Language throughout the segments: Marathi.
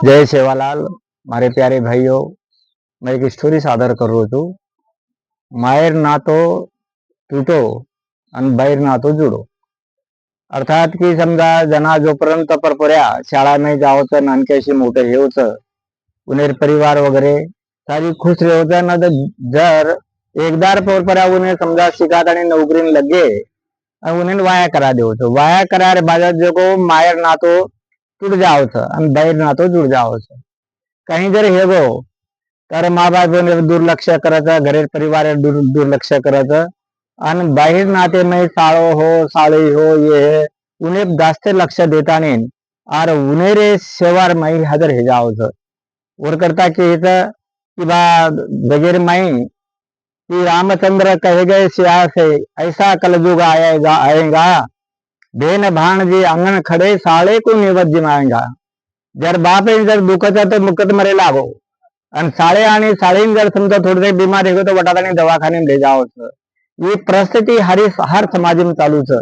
जय सेवालाल। मारे प्यारे भाइयों, मैं एक स्टोरी सादर कर रहा हूँ। मायर ना तो तुटो आणि बाहेर ना तो जुडो। अर्थात की समजा जना जोपर्यंत परपर्या शाळामध्ये जावचं नानक्याशी मोठं हे होतं उन्हेर परिवार वगैरे सारी खुश होतं ना। जर एकदार परपर्या उन्हें समजा शिकात आणि नोकरीन लगे उन्हें वाया करा देवचं। वाया करा रे बाजार जो को मायर ना तो टूट जावचं आणि बाहेर ना तो जुड जावचं। काही जर हे गो तर माँ बाप दुर्लक्ष करायचं, घरे परिवार दुर्लक्ष करायचं आणि बाहेर नाते में साळो हो साळी हो ये उन्हें जास्त लक्ष देता नहीं और उन्हें रे सेवार माई हजर हे जावचं। और करता कि कि बा वगैरह माई कि रामचंद्र कहे गए सिया से ऐसा कलयुग आएगा आएगा, बेन भाणजी अंगन खड़े साले को निवत जिमाएगा। जर बाप जर दुखत तो मुकत मरे लागो आणि साळे आणि साळीन जर समजा थोडे बीमार हो तो वटादाने दवाखाने ले जाओ। ये परिस्थिती हर समाज में चालू छ।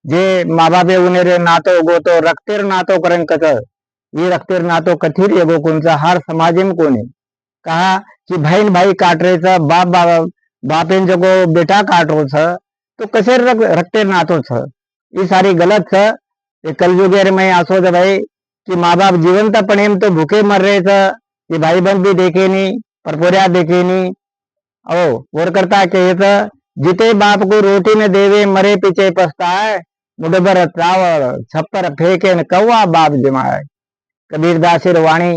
जे माँ बाप उन्हें रे नातो गोतो रक्तेर नातो करें कच ये रक्तेर नातो कथीर एगो कोणचा हर समाज में कोने कहा कि बहन भाई काट रहे छ, बापेन जगो बेटा काट रो छ तो कसे रक्तेर नातो छ। ये सारी गलत छ। ये कलयुगे में आसो छ भाई कि माँ बाप जीवंत पण तो भूखे मर रहे थे कि भाई बंद भी देखे नहीं, परपोरिया देखे नहीं। ओ और करता के जिते बाप को रोटी न देवे मरे पीछे पछताए, मुडबर चावल छप्पर फेंके न कौवा बाप जमाए। कबीरदासेर वाणी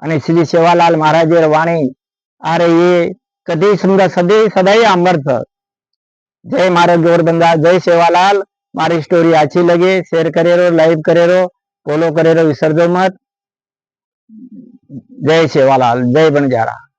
અને શ્રી સેવાલાલ મહારાજેર વાણી અરે ये कदी समजा सदाई अमर छ। जय मारो जोरबंदा, जय सेवालाल। मारी स्टोरी अच्छी लगे शेयर करे रो, लाइव करे रो, फॉलो करे रो, विसर्जो मत। जय सेवालाल, जय बंजारा।